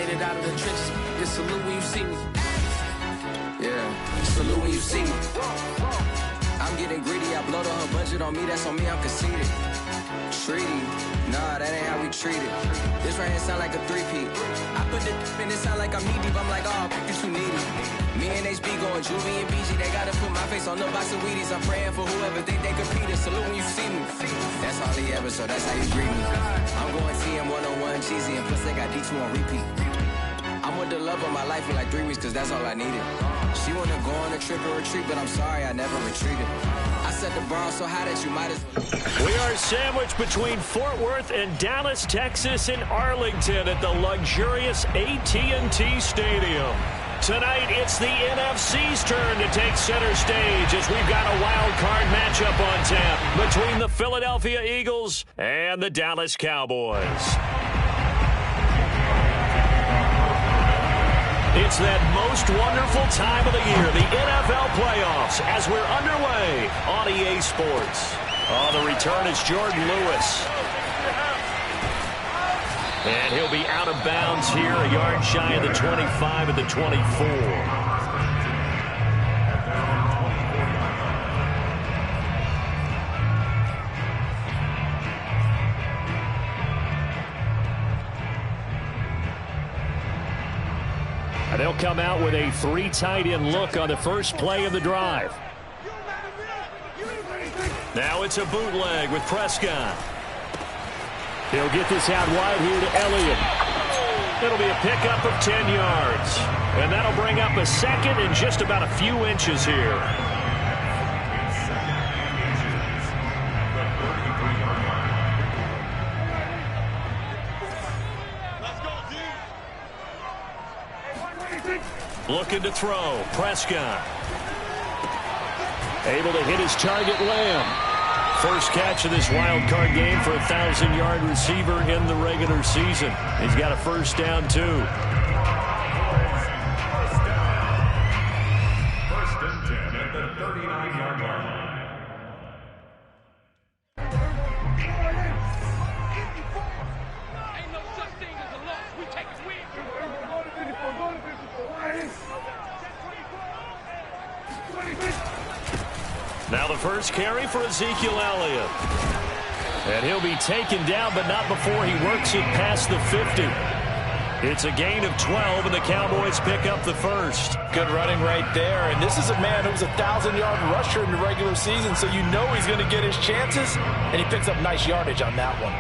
made it out of the trenches. Just salute when you see me. Yeah, salute when you see me. I'm getting greedy, I blowed on her budget on me, that's on me, I'm conceited. Treaty, nah, that ain't how we treat it. This right here sound like a three-peat. I put the in it sound like I'm knee-deep, I'm like, oh, you too needy. Me and HB going Juvie and BG, they gotta put my face on the box of Wheaties. I'm praying for whoever think they competed, salute when you see me. That's all he ever, so that's how you greet me. I'm going TM 101 cheesy, and plus they got D2 on repeat. I'm with the love of my life for like 3 weeks, cause that's all I needed. She wanna go on a trip or retreat, but I'm sorry, I never retreated. I set the bar so high that you might as well. We are sandwiched between Fort Worth and Dallas, Texas, and Arlington at the luxurious AT&T Stadium. Tonight, it's the NFC's turn to take center stage as we've got a wild card matchup on tap between the Philadelphia Eagles and the Dallas Cowboys. It's that most wonderful time of the year, the NFL playoffs, as we're underway on EA Sports. On the return is Jordan Lewis. And he'll be out of bounds here, a yard shy of the 25 at the 24. They'll come out with a 3 tight end look on the first play of the drive. Now it's a bootleg with Prescott. He'll get this out wide here to Elliott. It'll be a pickup of 10 yards. And that'll bring up a second and just about a few inches here. Looking to throw. Prescott. Able to hit his target, Lamb. First catch of this wild card game for a 1,000-yard receiver in the regular season. He's got a first down, too. First and 10 at the 39-yard line. Ain't no such thing as a loss. We take a win. Now the first carry for Ezekiel Elliott. And he'll be taken down, but not before he works it past the 50. It's a gain of 12, and the Cowboys pick up the first. Good running right there. And this is a man who was a 1,000-yard rusher in the regular season, so you know he's going to get his chances, and he picks up nice yardage on that one.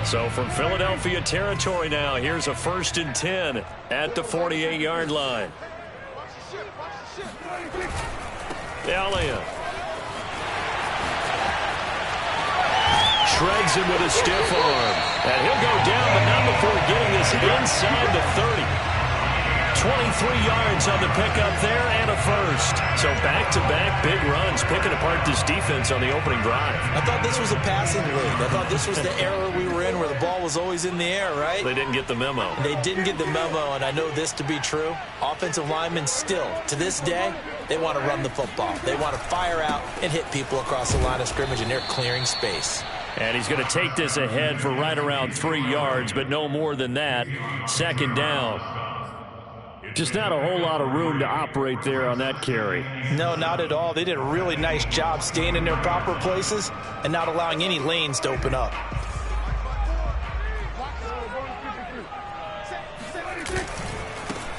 So from Philadelphia territory now, here's a 1st and 10 at the 48-yard line. Elliott. Shreds him with a stiff arm. And he'll go down, but not before getting this inside the 30. 23 yards on the pickup there and a first. So back-to-back big runs, picking apart this defense on the opening drive. I thought this was a passing league. I thought this was the era we were in where the ball was always in the air, right? They didn't get the memo. They didn't get the memo, and I know this to be true. Offensive linemen still, to this day, they want to run the football. They want to fire out and hit people across the line of scrimmage, and they're clearing space. And he's going to take this ahead for right around 3 yards, but no more than that. Second down. Just not a whole lot of room to operate there on that carry. No, not at all. They did a really nice job staying in their proper places and not allowing any lanes to open up.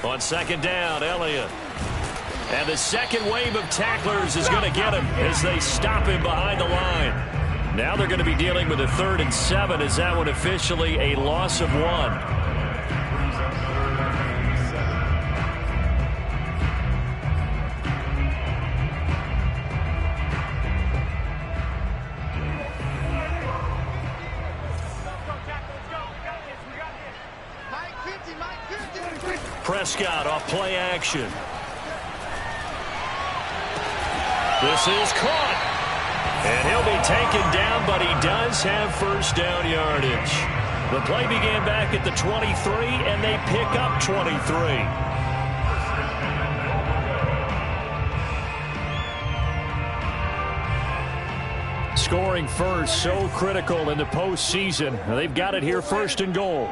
On second down, Elliott. And the second wave of tacklers is going to get him as they stop him behind the line. Now they're going to be dealing with a 3rd and 7 as that one officially a loss of 1. Prescott off play action. This is caught. And he'll be taken down, but he does have first down yardage. The play began back at the 23, and they pick up 23. Scoring first, so critical in the postseason. They've got it here, 1st and goal.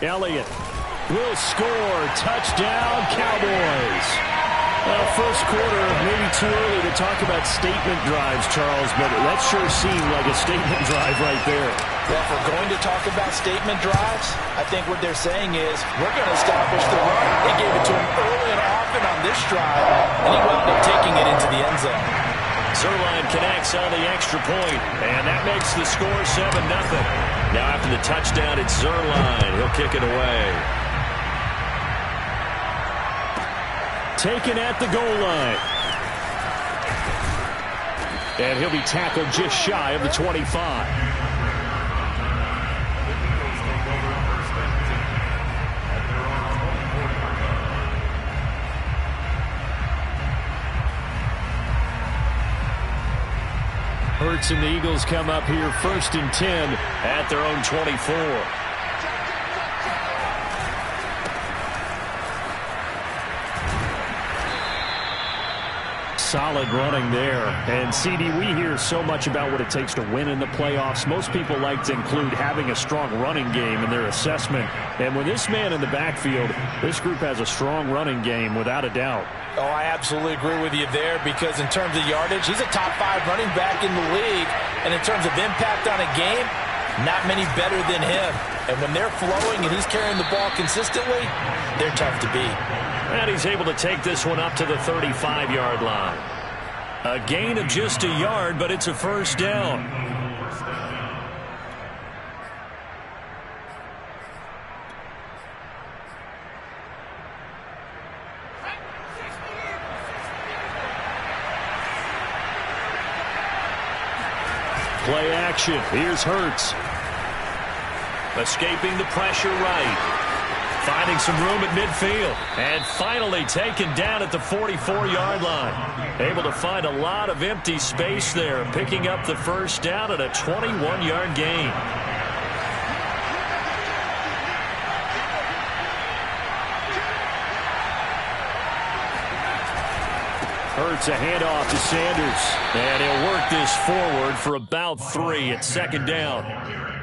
Elliott will score. Touchdown, Cowboys. Well, first quarter, maybe too early to talk about statement drives, Charles, but that sure seemed like a statement drive right there. Well, if we're going to talk about statement drives, I think what they're saying is we're going to establish the run. They gave it to him early and often on this drive, and he wound up taking it into the end zone. Zerline connects on the extra point, and that makes the score 7-0. Now after the touchdown, it's Zerline. He'll kick it away. Taken at the goal line. And he'll be tackled just shy of the 25. Hurts and the Eagles come up here 1st and 10 at their own 24. Solid running there. And, CD, we hear so much about what it takes to win in the playoffs. Most people like to include having a strong running game in their assessment. And with this man in the backfield, this group has a strong running game without a doubt. Oh, I absolutely agree with you there because in terms of yardage, he's a top 5 running back in the league. And in terms of impact on a game, not many better than him. And when they're flowing and he's carrying the ball consistently, they're tough to beat. And he's able to take this one up to the 35-yard line. A gain of just a yard, but it's a 1st down. Play action. Here's Hurts. Escaping the pressure right. Finding some room at midfield. And finally taken down at the 44-yard line. Able to find a lot of empty space there. Picking up the 1st down at a 21-yard gain. Hurts a handoff to Sanders. And he'll work this forward for about 3 at 2nd down.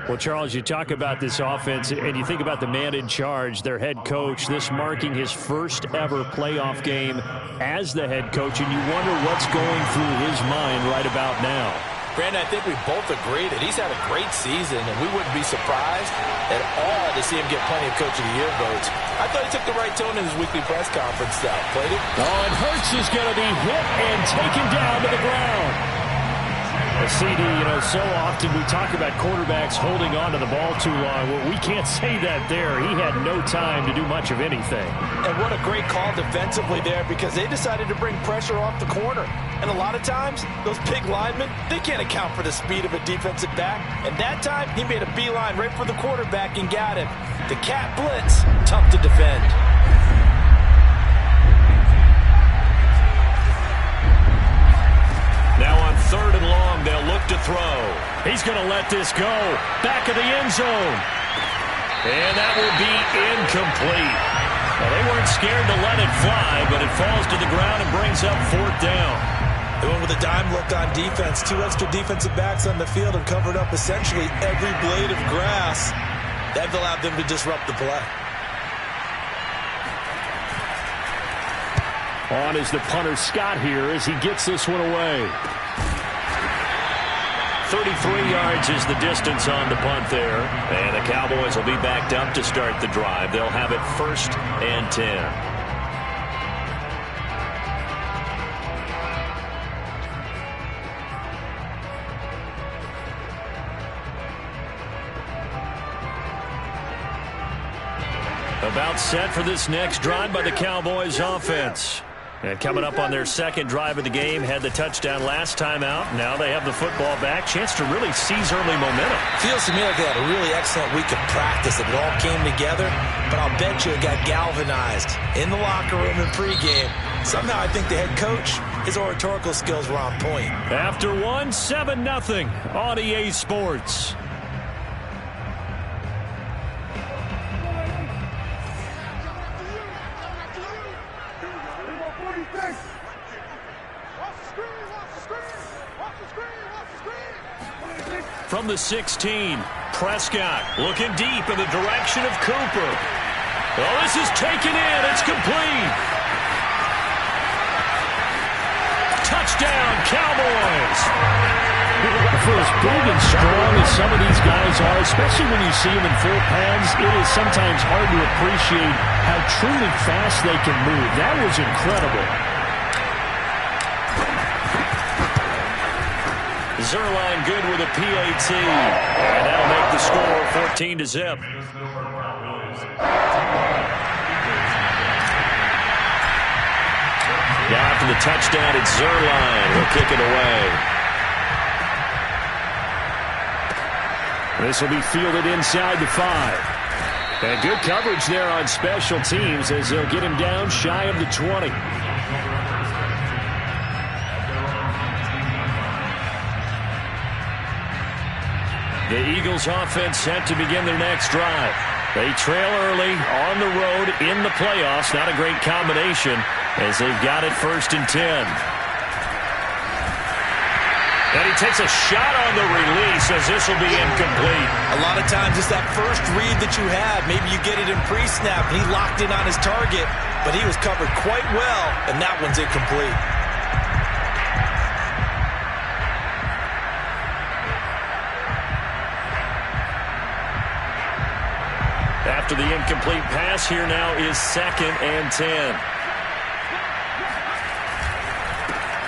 Well, Charles, you talk about this offense, and you think about the man in charge, their head coach, this marking his first ever playoff game as the head coach, and you wonder what's going through his mind right about now. Brandon, I think we both agree that he's had a great season, and we wouldn't be surprised at all to see him get plenty of Coach of the Year votes. I thought he took the right tone in his weekly press conference style. Played it? Oh, and Hurts is going to be hit and taken down to the ground. CD, you know, so often we talk about quarterbacks holding on to the ball too long. Well, we can't say that there. He had no time to do much of anything. And what a great call defensively there because they decided to bring pressure off the corner. And a lot of times, those big linemen, they can't account for the speed of a defensive back. And that time, he made a beeline right for the quarterback and got him. The cat blitz, tough to defend. Now on 3rd and long, they'll look to throw. He's going to let this go. Back of the end zone. And that will be incomplete. Well, they weren't scared to let it fly, but it falls to the ground and brings up 4th down. They went with a dime look on defense. 2 extra defensive backs on the field and covered up essentially every blade of grass. That allowed them to disrupt the play. On is the punter Scott here as he gets this one away. 33 yards is the distance on the punt there. And the Cowboys will be backed up to start the drive. They'll have it 1st and 10. About set for this next drive by the Cowboys offense. And coming up on their 2nd drive of the game, had the touchdown last time out. Now they have the football back. Chance to really seize early momentum. Feels to me like they had a really excellent week of practice. It all came together, but I'll bet you it got galvanized in the locker room and pregame. Somehow I think the head coach, his oratorical skills were on point. After 7-0 on EA Sports. from the 16. Prescott looking deep in the direction of Cooper. Oh, this is taken in. It's complete. Touchdown, Cowboys. For as big and strong as some of these guys are, especially when you see them in full pads, it is sometimes hard to appreciate how truly fast they can move. That was incredible. Zerline good with a PAT. And that'll make the score 14-0. Now after the touchdown, it's Zerline. He'll kick it away. This will be fielded inside the 5. And good coverage there on special teams as they'll get him down shy of the 20. The Eagles offense set to begin their next drive. They trail early on the road in the playoffs. Not a great combination as they've got it 1st and 10. And he takes a shot on the release as this will be incomplete. A lot of times it's that first read that you had. Maybe you get it in pre-snap and he locked in on his target, but he was covered quite well, and that one's incomplete. After the incomplete pass, here now is 2nd and 10.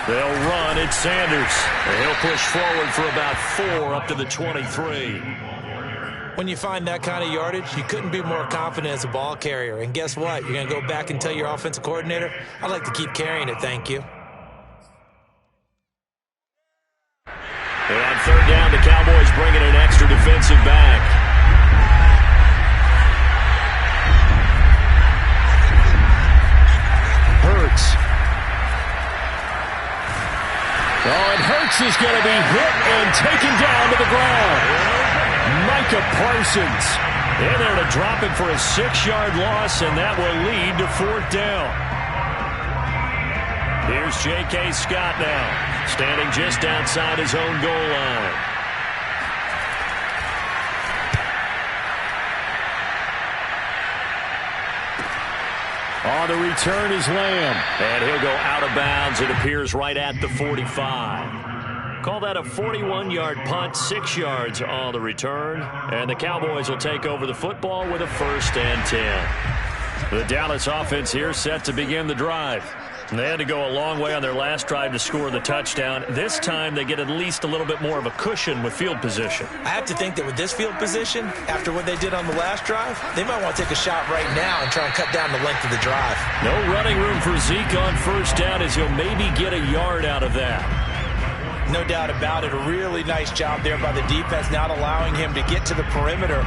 They'll run. It's Sanders. And he'll push forward for about 4 up to the 23. When you find that kind of yardage, you couldn't be more confident as a ball carrier. And guess what? You're going to go back and tell your offensive coordinator, I'd like to keep carrying it, thank you. And on 3rd down, the Cowboys bring in an extra defensive back. Hurts. Oh, and Hurts is going to be hit and taken down to the ground. Micah Parsons in there to drop him for a 6-yard loss, and that will lead to 4th down. Here's J.K. Scott now, standing just outside his own goal line. On the return is Lamb. And he'll go out of bounds. It appears right at the 45. Call that a 41-yard punt, 6 yards on the return. And the Cowboys will take over the football with a 1st and 10. The Dallas offense here set to begin the drive. They had to go a long way on their last drive to score the touchdown. This time they get at least a little bit more of a cushion with field position. I have to think that with this field position, after what they did on the last drive, they might want to take a shot right now and try and cut down the length of the drive. No running room for Zeke on 1st down as he'll maybe get a yard out of that. No doubt about it. A really nice job there by the defense, not allowing him to get to the perimeter.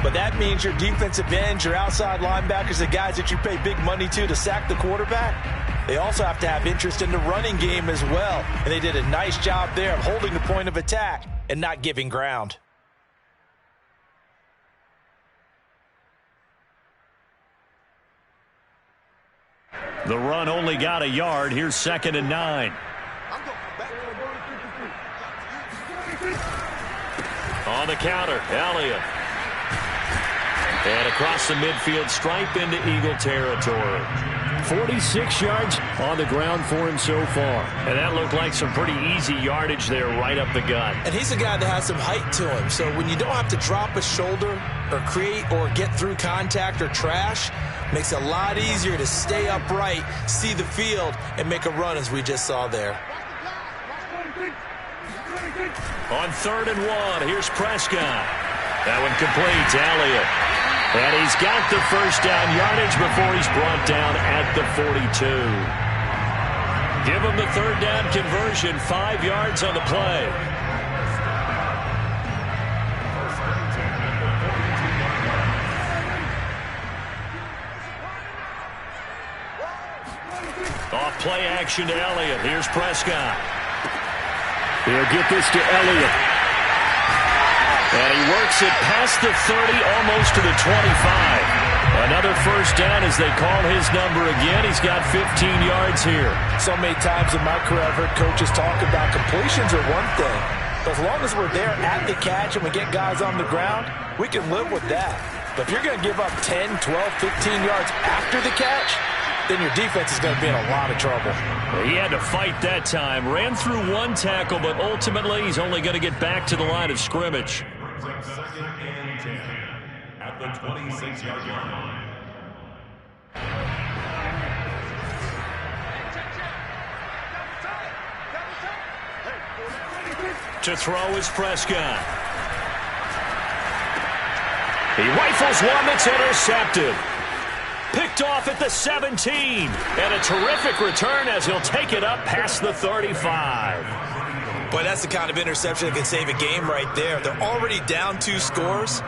But that means your defensive ends, your outside linebackers, the guys that you pay big money to sack the quarterback, they also have to have interest in the running game as well. And they did a nice job there of holding the point of attack and not giving ground. The run only got a yard. Here's 2nd and 9. On the counter, Elliott. And across the midfield stripe into Eagle territory. 46 yards on the ground for him so far. And that looked like some pretty easy yardage there right up the gut. And he's a guy that has some height to him. So when you don't have to drop a shoulder or create or get through contact or trash, makes it a lot easier to stay upright, see the field, and make a run as we just saw there. On 3rd and 1, here's Prescott. That one complete to Elliott. And he's got the 1st down yardage before he's brought down at the 42. Give him the 3rd down conversion, 5 yards on the play. Off play action to Elliott. Here's Prescott. He'll get this to Elliott. And he works it past the 30, almost to the 25. Another 1st down as they call his number again. He's got 15 yards here. So many times in my career I've heard coaches talk about completions are one thing, As long as we're there at the catch and we get guys on the ground, we can live with that. But if you're going to give up 10, 12, 15 yards after the catch, then your defense is going to be in a lot of trouble. He had to fight that time. Ran through one tackle, but ultimately he's only going to get back to the line of scrimmage. Second and 10 at the 26-yard line. To throw is Prescott. He rifles one that's intercepted. Picked off at the 17. And a terrific return as he'll take it up past the 35. Boy, that's the kind of interception that can save a game right there. They're already down 2 scores.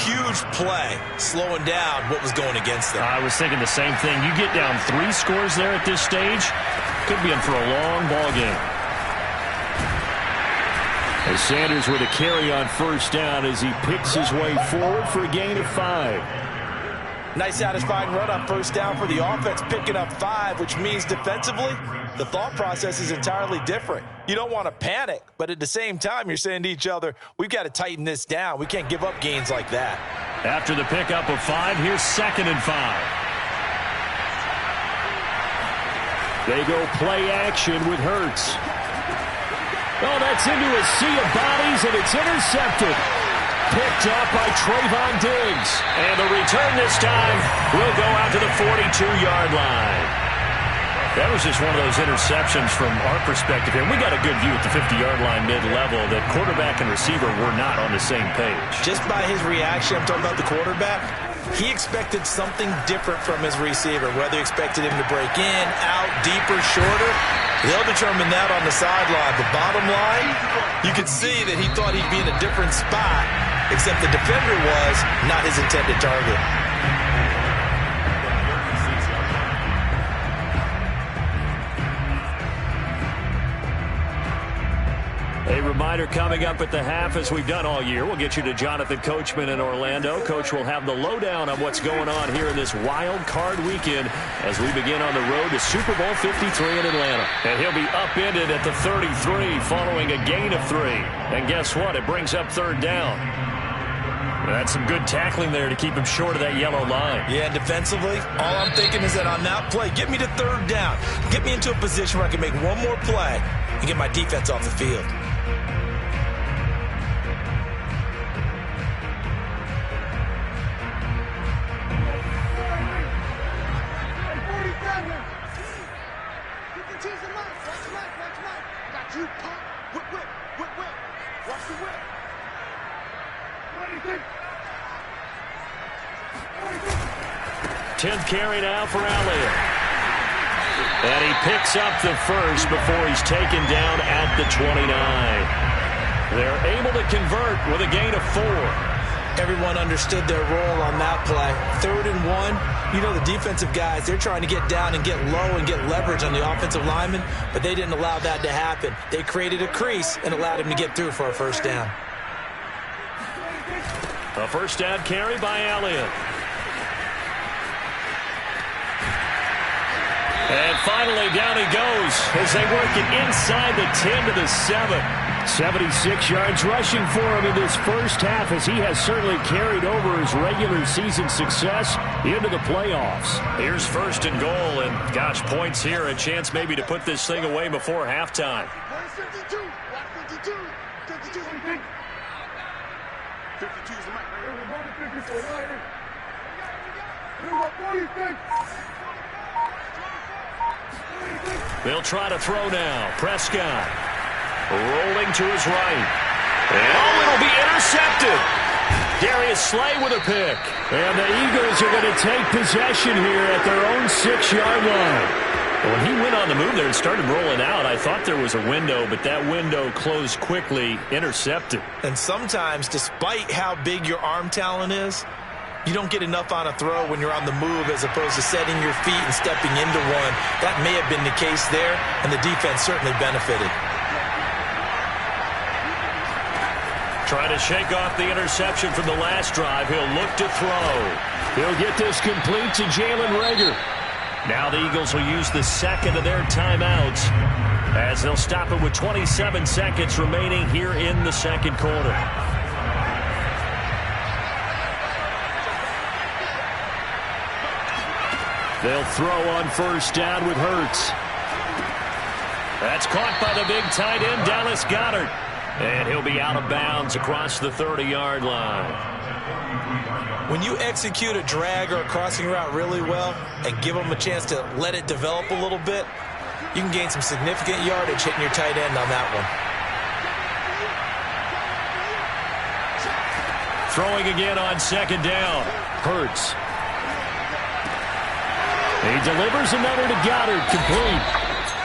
Huge play, slowing down what was going against them. I was thinking the same thing. You get down 3 scores there at this stage, could be in for a long ball game. As Sanders with a carry on first down as he picks his way forward for a gain of 5. Nice satisfying run on first down for the offense, picking up 5, which means defensively, the thought process is entirely different. You don't want to panic, but at the same time, you're saying to each other, we've got to tighten this down. We can't give up gains like that. After the pickup of 5, here's 2nd and 5. They go play action with Hurts. Oh, that's into a sea of bodies, and it's intercepted. Picked up by Trayvon Diggs. And the return this time will go out to the 42-yard line. That was just one of those interceptions from our perspective here. We got a good view at the 50-yard line mid-level that quarterback and receiver were not on the same page. Just by his reaction, I'm talking about the quarterback, he expected something different from his receiver, whether he expected him to break in, out, deeper, shorter. They'll determine that on the sideline. But bottom line, you could see that he thought he'd be in a different spot, except the defender was not his intended target. A reminder coming up at the half, as we've done all year. We'll get you to Jonathan Coachman in Orlando. Coach will have the lowdown on what's going on here in this wild card weekend as we begin on the road to Super Bowl 53 in Atlanta. And he'll be upended at the 33 following a gain of 3. And guess what? It brings up 3rd down. That's some good tackling there to keep him short of that yellow line. Yeah, and defensively, all I'm thinking is that on that play, get me to 3rd down. Get me into a position where I can make one more play and get my defense off the field. Got you, pump, whip. Watch the whip. What do you think? 10th carry now for Elliott. And he picks up the first before he's taken down at the 29. They're able to convert with a gain of 4. Everyone understood their role on that play. 3rd and 1. You know, the defensive guys, they're trying to get down and get low and get leverage on the offensive lineman, but they didn't allow that to happen. They created a crease and allowed him to get through for a first down. A first down carry by Elliott. And finally, down he goes as they work it inside the 10 to the 7. 76 yards rushing for him in this first half, as he has certainly carried over his regular season success into the playoffs. Here's 1st and goal, and gosh, points here, a chance maybe to put this thing away before halftime. 52 is the mic right here. They'll try to throw now. Prescott rolling to his right. And it'll be intercepted. Darius Slay with a pick. And the Eagles are going to take possession here at their own 6-yard line. When he went on the move there and started rolling out, I thought there was a window, but that window closed quickly, intercepted. And sometimes, despite how big your arm talent is, you don't get enough on a throw when you're on the move as opposed to setting your feet and stepping into one. That may have been the case there, and the defense certainly benefited. Trying to shake off the interception from the last drive. He'll look to throw. He'll get this complete to Jalen Reagor. Now the Eagles will use the second of their timeouts as they'll stop it with 27 seconds remaining here in the second quarter. They'll throw on first down with Hurts. That's caught by the big tight end, Dallas Goedert. And he'll be out of bounds across the 30-yard line. When you execute a drag or a crossing route really well and give them a chance to let it develop a little bit, you can gain some significant yardage hitting your tight end on that one. Throwing again on second down. Hurts. He delivers another to Goedert, complete.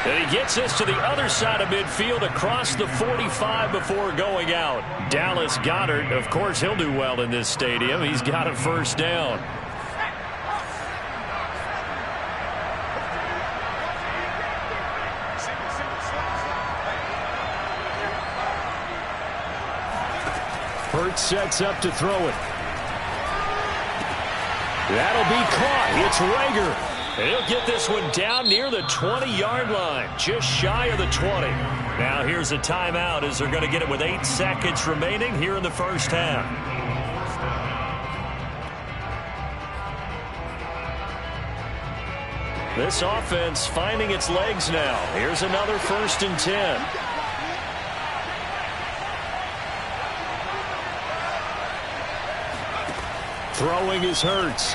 And he gets this to the other side of midfield across the 45 before going out. Dallas Goedert, of course, he'll do well in this stadium. He's got a first down. Hurts sets up to throw it. That'll be caught. It's Rager. And he'll get this one down near the 20-yard line, just shy of the 20. Now here's a timeout as they're going to get it with 8 seconds remaining here in the first half. This offense finding its legs now. Here's another 1st and 10. Throwing is Hurts.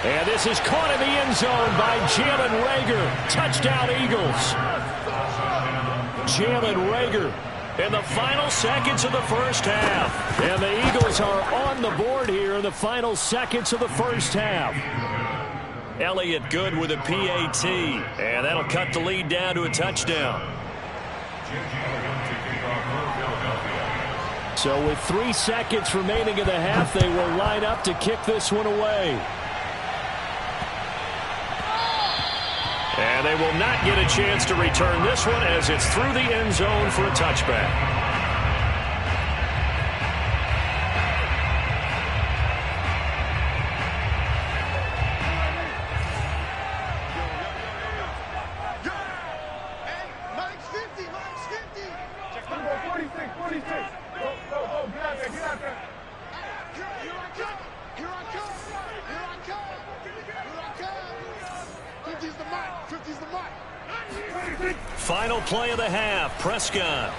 And this is caught in the end zone by Jalen Reagor. Touchdown, Eagles. Jalen Reagor in the final seconds of the first half. And the Eagles are on the board here in the final seconds of the first half. Elliott good with a PAT. And that'll cut the lead down to a touchdown. So with 3 seconds remaining in the half, they will line up to kick this one away. And they will not get a chance to return this one as it's through the end zone for a touchback. Final play of the half, Prescott.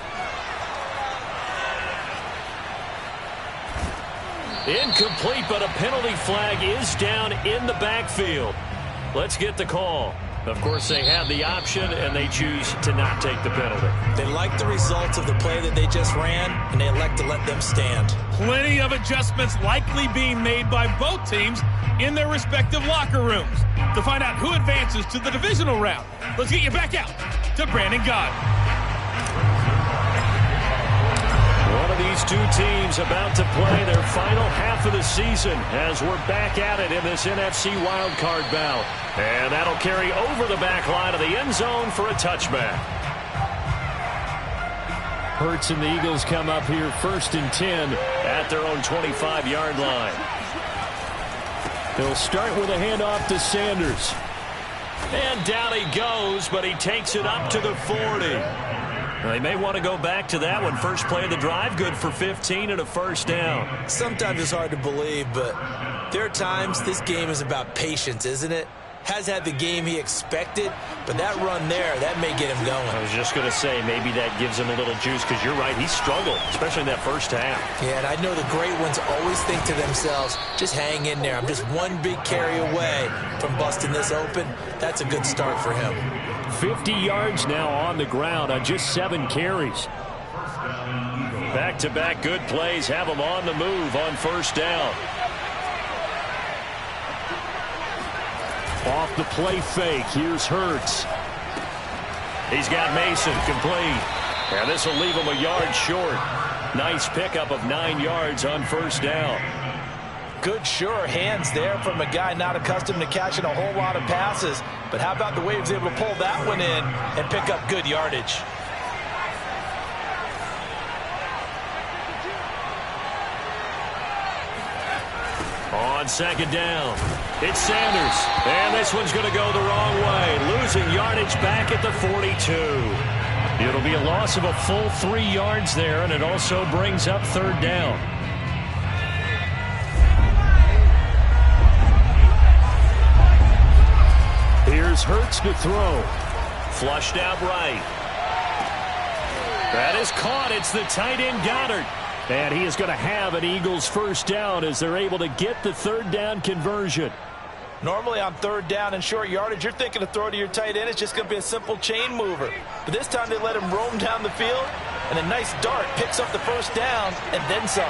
Incomplete, but a penalty flag is down in the backfield. Let's get the call. Of course, they have the option, and they choose to not take the penalty. They like the results of the play that they just ran, and they elect to let them stand. Plenty of adjustments likely being made by both teams in their respective locker rooms. To find out who advances to the divisional round, let's get you back out to Brandon Gaudin. One of these two teams about to play their final half of the season as we're back at it in this NFC wildcard bout. And that'll carry over the back line of the end zone for a touchback. Hurts and the Eagles come up here 1st and 10 at their own 25-yard line. They'll start with a handoff to Sanders. And down he goes, but he takes it up to the 40. They may want to go back to that one. First play of the drive, good for 15 and a first down. Sometimes it's hard to believe, but there are times this game is about patience, isn't it? Has had the game he expected, but that run there, that may get him going. I was just going to say, maybe that gives him a little juice, because you're right, he struggled, especially in that first half. Yeah, and I know the great ones always think to themselves, just hang in there. I'm just one big carry away from busting this open. That's a good start for him. 50 yards now on the ground on just 7 carries. Back-to-back good plays have him on the move on first down. Off the play fake, here's Hurts. He's got Mason complete. And this will leave him a yard short. Nice pickup of 9 yards on first down. Good, sure hands there from a guy not accustomed to catching a whole lot of passes. But how about the way he was able to pull that one in and pick up good yardage? On second down. It's Sanders, and this one's going to go the wrong way, losing yardage back at the 42. It'll be a loss of a full 3 yards there, and it also brings up third down. Here's Hurts to throw. Flushed out right. That is caught. It's the tight end Goddard. And he is going to have an Eagles first down as they're able to get the third down conversion. Normally on third down and short yardage, you're thinking to throw to your tight end. It's just going to be a simple chain mover. But this time they let him roam down the field, and a nice dart picks up the first down and then some.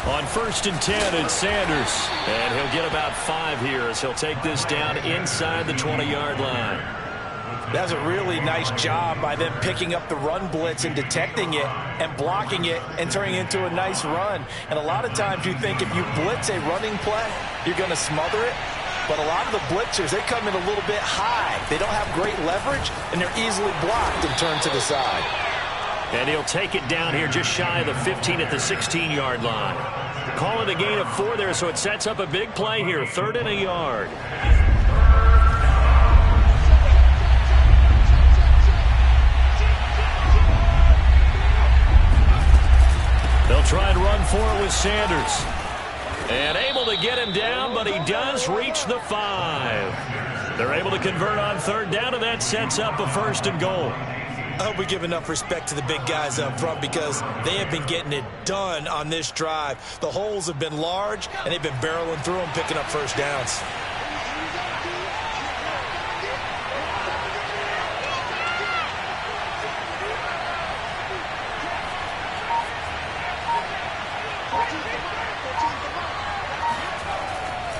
On 1st and 10, it's Sanders. And he'll get about 5 here as he'll take this down inside the 20-yard line. That's a really nice job by them picking up the run blitz and detecting it and blocking it and turning it into a nice run. And a lot of times you think if you blitz a running play, you're going to smother it. But a lot of the blitzers, they come in a little bit high. They don't have great leverage, and they're easily blocked and turned to the side. And he'll take it down here just shy of the 15 at the 16-yard line. Call it a gain of 4 there, so it sets up a big play here. 3rd and a yard. They'll try and run for it with Sanders. And able to get him down, but he does reach the 5. They're able to convert on third down, and that sets up a 1st and goal. I hope we give enough respect to the big guys up front because they have been getting it done on this drive. The holes have been large, and they've been barreling through them, picking up first downs.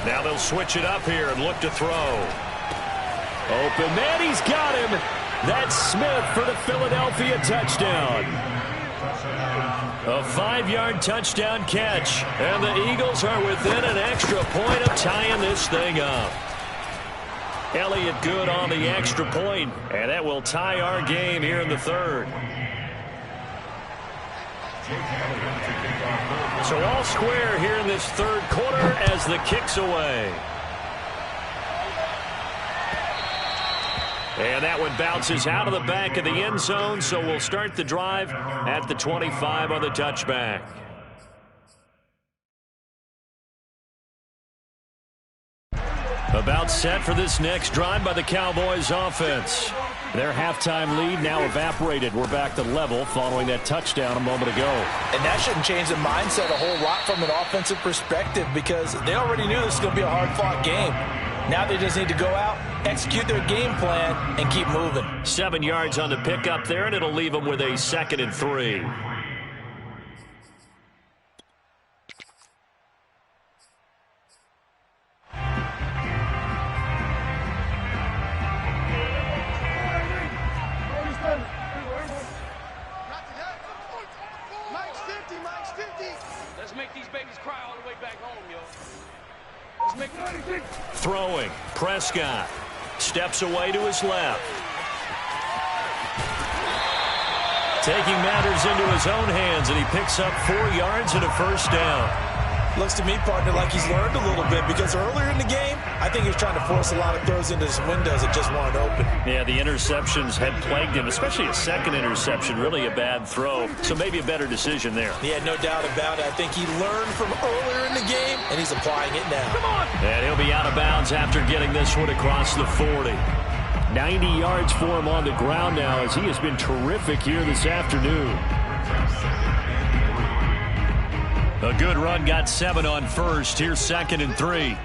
Now they'll switch it up here and look to throw. Open man, he's got him. That's Smith for the Philadelphia touchdown. A 5-yard touchdown catch. And the Eagles are within an extra point of tying this thing up. Elliott good on the extra point, and that will tie our game here in the 3rd. So all square here in this 3rd quarter as the kick's away. And that one bounces out of the back of the end zone, so we'll start the drive at the 25 on the touchback. About set for this next drive by the Cowboys offense. Their halftime lead now evaporated. We're back to level following that touchdown a moment ago. And that shouldn't change the mindset a whole lot from an offensive perspective because they already knew this was going to be a hard-fought game. Now they just need to go out, execute their game plan, and keep moving. 7 yards on the pickup there, and it'll leave them with a 2nd and 3. Let's make these babies cry all the way back home, yo. Throwing. Prescott steps away to his left. Taking matters into his own hands, and he picks up 4 yards and a first down. Looks to me, partner, like he's learned a little bit because earlier in the game, I think he was trying to force a lot of throws into some windows that just weren't open. Yeah, the interceptions had plagued him, especially a second interception, really a bad throw. So maybe a better decision there. Yeah, no doubt about it. I think he learned from earlier in the game, and he's applying it now. Come on! And he'll be out of bounds after getting this one across the 40. 90 yards for him on the ground now as he has been terrific here this afternoon. A good run, got 7 on first. Here's 2nd and 3.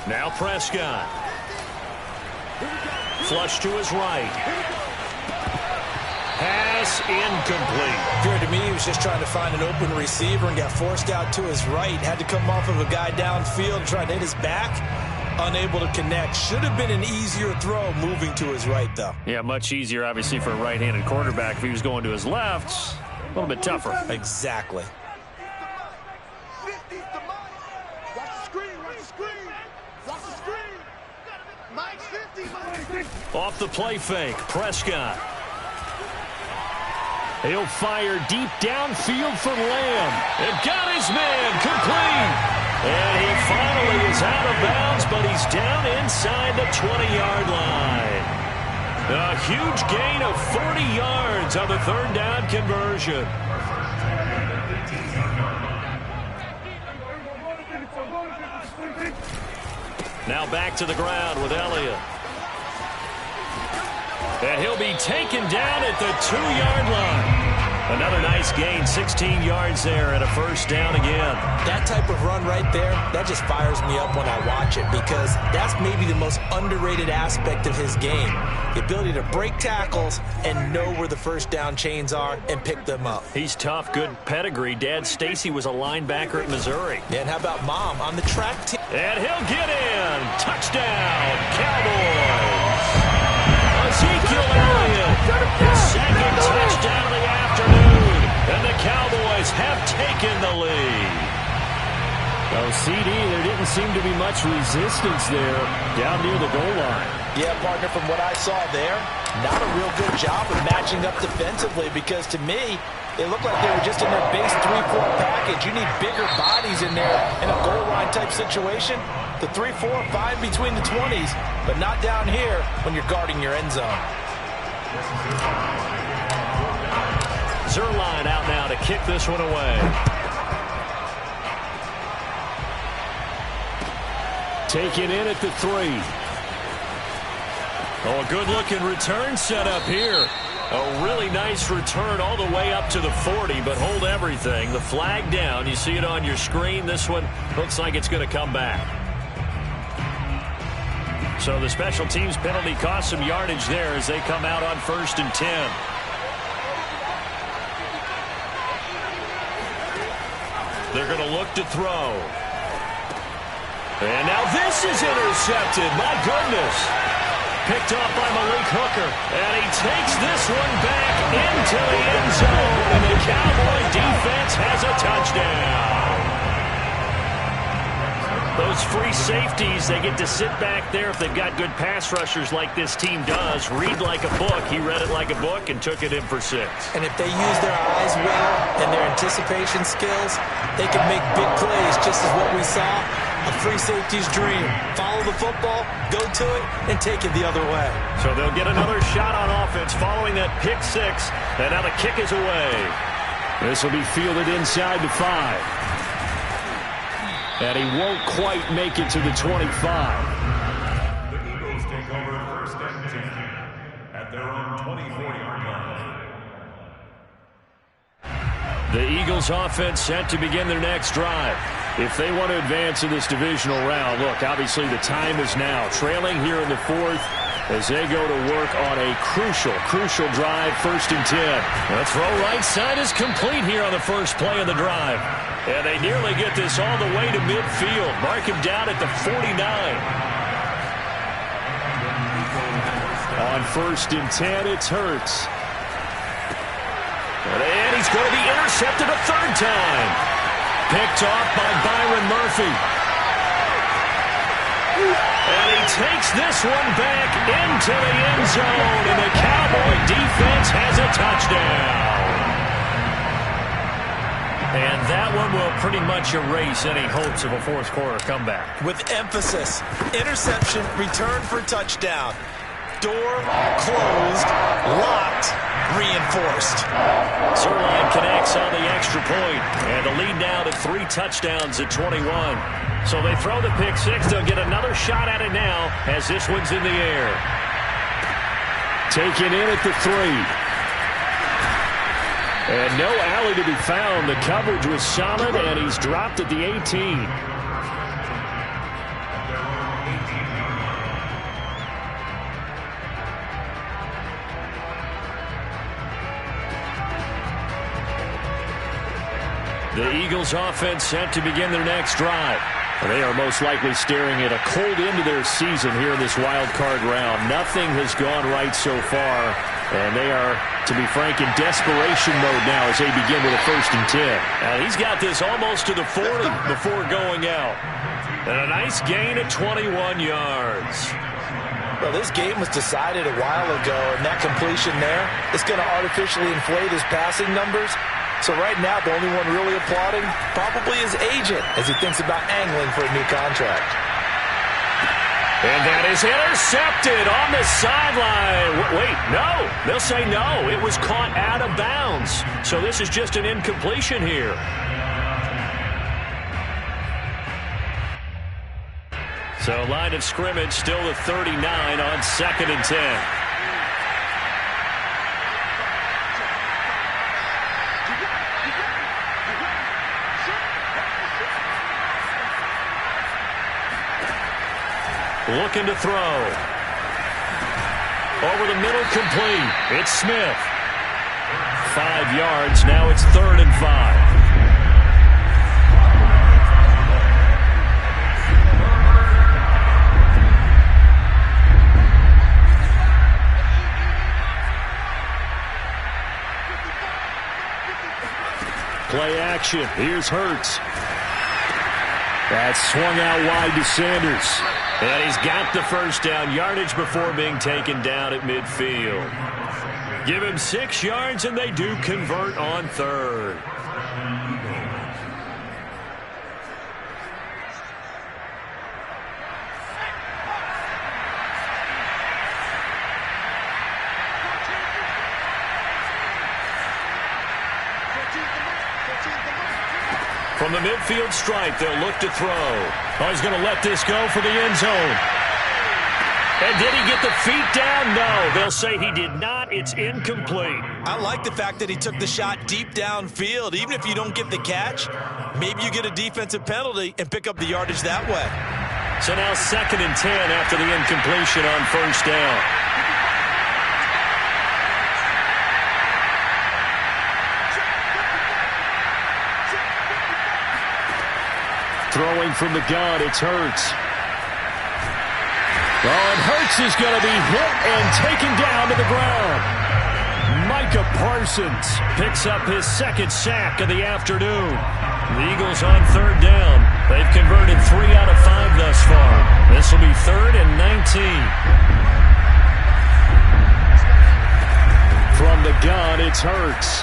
Now Prescott. Flush to his right. Pass incomplete. Appeared to me he was just trying to find an open receiver and got forced out to his right. Had to come off of a guy downfield and try to hit his back. Unable to connect. Should have been an easier throw moving to his right, though. Yeah, much easier, obviously, for a right-handed quarterback. If he was going to his left, a little bit tougher. Exactly. Off the play fake, Prescott. He'll fire deep downfield for Lamb. And got his man complete. And he finally is out of bounds, but he's down inside the 20-yard line. A huge gain of 40 yards on the third down conversion. Now back to the ground with Elliott. And he'll be taken down at the 2-yard line. Another nice gain, 16 yards there and a first down again. That type of run right there, that just fires me up when I watch it because that's maybe the most underrated aspect of his game. The ability to break tackles and know where the first down chains are and pick them up. He's tough, good pedigree. Dad Stacy was a linebacker at Missouri. And how about Mom on the track team? And he'll get in. Touchdown, Cowboys. Ezekiel Elliott, his second touchdown of the afternoon. And the Cowboys have taken the lead. Oh, CD, there didn't seem to be much resistance there down near the goal line. Yeah, partner, from what I saw there, not a real good job of matching up defensively because to me, it looked like they were just in their base 3-4 package. You need bigger bodies in there in a goal line type situation. The 3-4, 5 between the 20s, but not down here when you're guarding your end zone. Zuerlein out now to kick this one away. Taken in at the 3. Oh, a good-looking return set up here. A really nice return all the way up to the 40, but hold everything. The flag down. You see it on your screen. This one looks like it's going to come back. So the special teams penalty cost some yardage there as they come out on 1st and 10. They're going to look to throw. And now this is intercepted. My goodness. Picked off by Malik Hooker. And he takes this one back into the end zone. And the Cowboy defense has a touchdown. Those free safeties, they get to sit back there if they've got good pass rushers like this team does. Read like a book. He read it like a book and took it in for 6. And if they use their eyes well and their anticipation skills, they can make big plays, just as what we saw. A free safety's dream. Follow the football, go to it, and take it the other way. So they'll get another shot on offense following that pick 6. And now the kick is away. This will be fielded inside the 5. And he won't quite make it to the 25. The Eagles take over 1st and 10 at their own 24-yard line. The Eagles offense set to begin their next drive. If they want to advance in this divisional round, look, obviously the time is now. Trailing here in the 4th as they go to work on a crucial drive, 1st and 10. The throw right side is complete here on the first play of the drive. And they nearly get this all the way to midfield. Mark him down at the 49. On 1st and 10, it's Hurts. And he's going to be intercepted a 3rd time. Picked off by Byron Murphy. And he takes this one back into the end zone. And the Cowboy defense has a touchdown. And that one will pretty much erase any hopes of a 4th quarter comeback. With emphasis, interception, return for touchdown. Door closed, locked, reinforced. Zuerlein connects on the extra point, and the lead now to 3 touchdowns at 21. So they throw the pick 6. They'll get another shot at it now as this one's in the air. Taken in at the 3. And no alley to be found. The coverage was solid, and he's dropped at the 18. The Eagles offense set to begin their next drive. They are most likely staring at a cold end to their season here in this wild card round. Nothing has gone right so far, and they are, to be frank, in desperation mode now as they begin with a 1st and 10. Now he's got this almost to the 40 before going out. And a nice gain at 21 yards. Well, this game was decided a while ago, and that completion there is going to artificially inflate his passing numbers. So right now, the only one really applauding probably his agent as he thinks about angling for a new contract. And that is intercepted on the sideline. Wait, no. They'll say no. It was caught out of bounds. So this is just an incompletion here. So line of scrimmage still at 39 on 2nd and 10. Looking to throw. Over the middle, complete. It's Smith. 5 yards. Now it's 3rd and 5. Play action. Here's Hurts. That's swung out wide to Sanders. And he's got the first down, yardage before being taken down at midfield. Give him 6 yards, and they do convert on 3rd. From the midfield stripe, they'll look to throw. Oh, he's going to let this go for the end zone. And did he get the feet down? No, they'll say he did not. It's incomplete. I like the fact that he took the shot deep downfield. Even if you don't get the catch, maybe you get a defensive penalty and pick up the yardage that way. So now 2nd and 10 after the incompletion on 1st down. Throwing from the gun, it's Hurts. Oh, and Hurts is going to be hit and taken down to the ground. Micah Parsons picks up his 2nd sack of the afternoon. The Eagles on 3rd down. They've converted 3 out of 5 thus far. This will be 3rd and 19. From the gun, it's Hurts.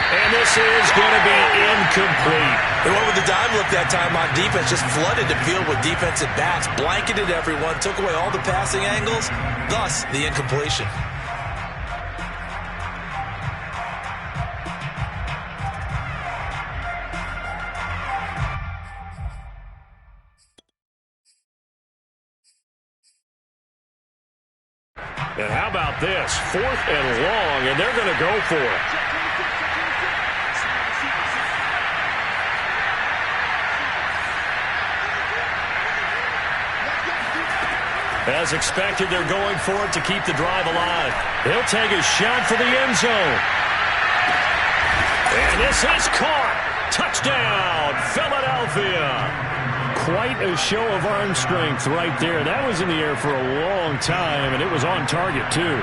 And this is going to be incomplete. They went with the dime look that time on defense, just flooded the field with defensive backs, blanketed everyone, took away all the passing angles, thus the incompletion. And how about this? 4th and long, and they're going to go for it. As expected, they're going for it to keep the drive alive. He'll take a shot for the end zone. And this is caught. Touchdown, Philadelphia. Quite a show of arm strength right there. That was in the air for a long time, and it was on target, too.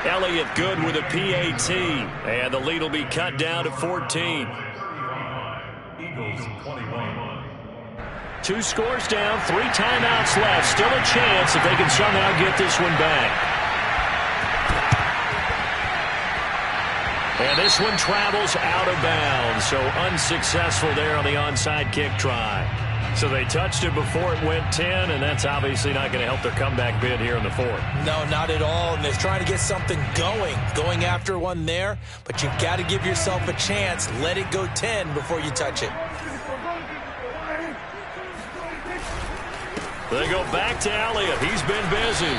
Elliott good with a PAT, and the lead will be cut down to 14. Eagles 21. 2 scores down, 3 timeouts left. Still a chance if they can somehow get this one back. And this one travels out of bounds, so unsuccessful there on the onside kick try. So they touched it before it went 10, and that's obviously not going to help their comeback bid here in the 4th. No, not at all, and they're trying to get something going after one there, but you've got to give yourself a chance. Let it go 10 before you touch it. They go back to Elliott. He's been busy.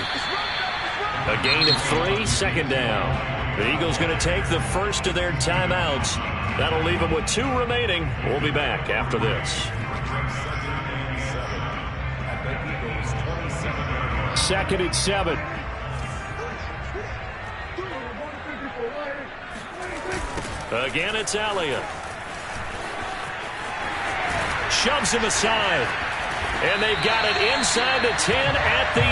A gain of 3, 2nd down. The Eagles going to take the first of their timeouts. That'll leave them with 2 remaining. We'll be back after this. 2nd and 7. Again, it's Elliott. Shoves him aside. And they've got it inside the 10 at the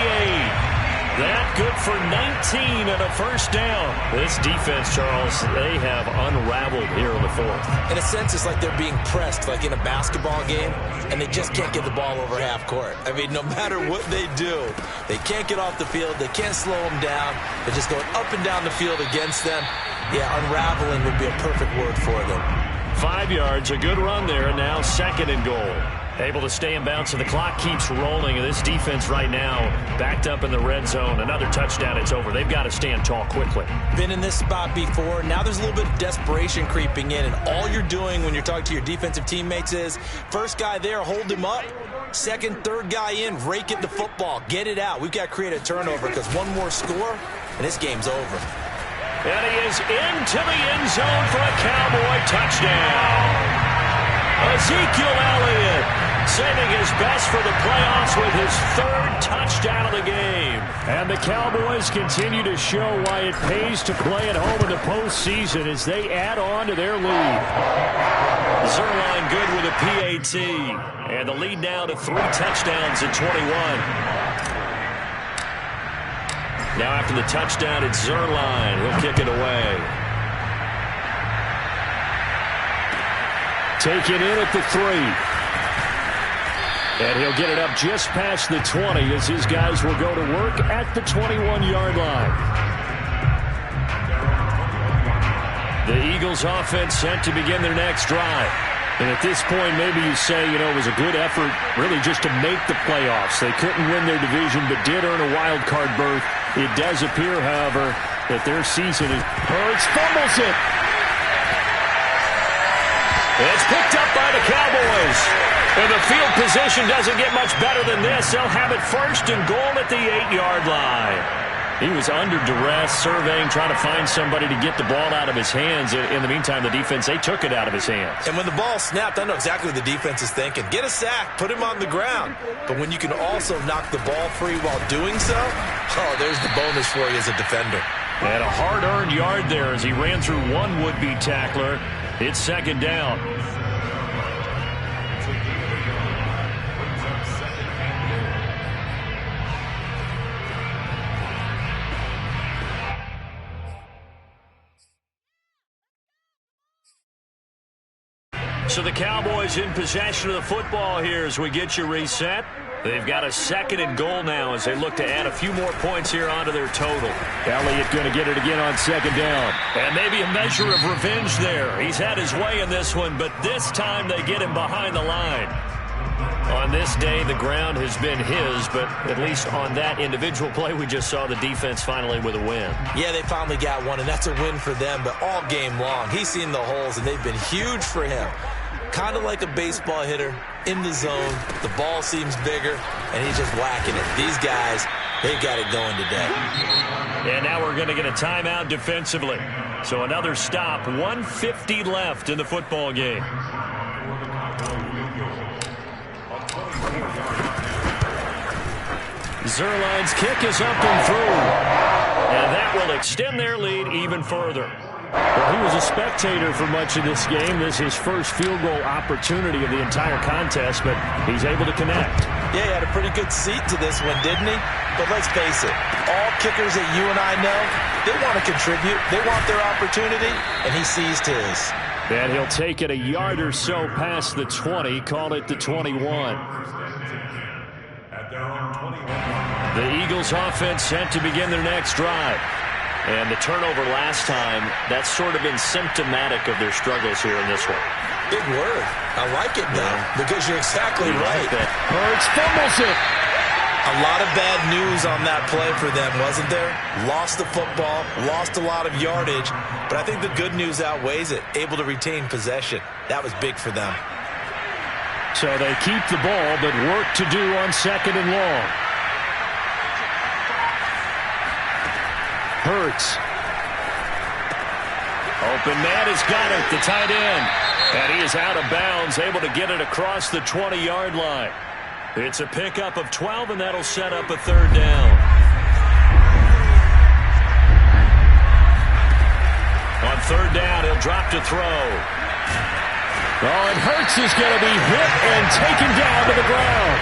8. That good for 19 and a first down. This defense, Charles, they have unraveled here in the fourth. In a sense, it's like they're being pressed, like in a basketball game, and they just can't get the ball over half court. I mean, no matter what they do, they can't get off the field. They can't slow them down. They're just going up and down the field against them. Yeah, unraveling would be a perfect word for them. 5 yards, a good run there, and now second and goal. Able to stay in bounds, so the clock keeps rolling. And this defense right now backed up in the red zone. Another touchdown, it's over. They've got to stand tall quickly. Been in this spot before. Now there's a little bit of desperation creeping in, and all you're doing when you're talking to your defensive teammates is first guy there, hold him up. Second, third guy in, rake at the football. Get it out. We've got to create a turnover because one more score, and this game's over. And he is into the end zone for a Cowboy touchdown. Ezekiel Elliott saving his best for the playoffs with his third touchdown of the game. And the Cowboys continue to show why it pays to play at home in the postseason as they add on to their lead. Zerline good with a PAT. And the lead now to 3 touchdowns in 21. Now after the touchdown, it's Zerline. He'll kick it away. Taken in at the 3. And he'll get it up just past the 20 as his guys will go to work at the 21-yard line. The Eagles offense set to begin their next drive. And at this point, maybe you say, it was a good effort really just to make the playoffs. They couldn't win their division but did earn a wild card berth. It does appear, however, that their season is... Hurts fumbles it. It's picked up by the Cowboys. And the field position doesn't get much better than this. They'll have it first and goal at the 8-yard line. He was under duress, surveying, trying to find somebody to get the ball out of his hands. In the meantime, the defense, they took it out of his hands. And when the ball snapped, I know exactly what the defense is thinking. Get a sack, put him on the ground. But when you can also knock the ball free while doing so, there's the bonus for you as a defender. And a hard-earned yard there as he ran through one would-be tackler. It's second down. So the Cowboys in possession of the football here as we get you reset. They've got a second and goal now as they look to add a few more points here onto their total. Elliott going to get it again on second down. And maybe a measure of revenge there. He's had his way in this one, but this time they get him behind the line. On this day, the ground has been his, but at least on that individual play, we just saw the defense finally with a win. Yeah, they finally got one, and that's a win for them, but all game long, he's seen the holes, and they've been huge for him. Kind of like a baseball hitter in the zone. The ball seems bigger, and he's just whacking it. These guys, they've got it going today. And now we're going to get a timeout defensively. So another stop, 1:50 left in the football game. Zerline's kick is up and through. And that will extend their lead even further. Well, he was a spectator for much of this game. This is his first field goal opportunity of the entire contest, but he's able to connect. Yeah, he had a pretty good seat to this one, didn't he? But let's face it, all kickers that you and I know, they want to contribute. They want their opportunity, and he seized his. And he'll take it a yard or so past the 20, call it the 21. The Eagles offense set to begin their next drive. And the turnover last time, that's sort of been symptomatic of their struggles here in this one. Big word. I like it now because you're exactly right. Hurts fumbles it. A lot of bad news on that play for them, wasn't there? Lost the football, lost a lot of yardage, but I think the good news outweighs it. Able to retain possession. That was big for them. So they keep the ball, but work to do on second and long. Hurts. Open man has got it, the tight end. And he is out of bounds, able to get it across the 20-yard line. It's a pickup of 12, and that'll set up a third down. On third down, he'll drop to throw. Oh, and Hurts is going to be hit and taken down to the ground.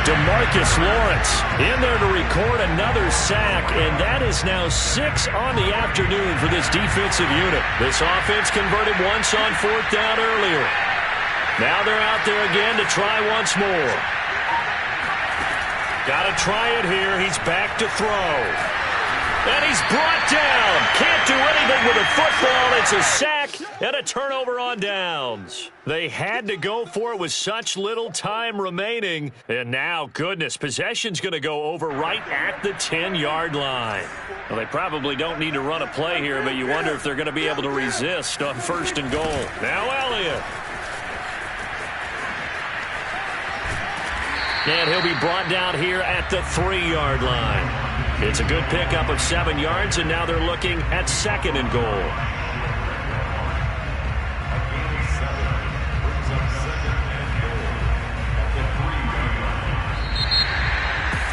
DeMarcus Lawrence in there to record another sack, and that is now 6 on the afternoon for this defensive unit. This offense converted once on 4th down earlier. Now they're out there again to try once more. Got to try it here. He's back to throw. And he's brought down. Can't do anything with a football. It's a sack and a turnover on downs. They had to go for it with such little time remaining. And now, goodness, possession's going to go over right at the 10-yard line. Well, they probably don't need to run a play here, but you wonder if they're going to be able to resist on 1st and goal. Now Elliott. And he'll be brought down here at the 3-yard line. It's a good pickup of 7 yards, and now they're looking at 2nd and goal.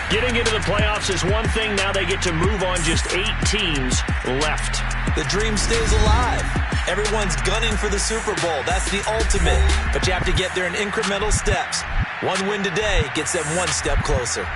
Getting into the playoffs is one thing. Now they get to move on. Just 8 teams left. The dream stays alive. Everyone's gunning for the Super Bowl. That's the ultimate. But you have to get there in incremental steps. One win today gets them one step closer.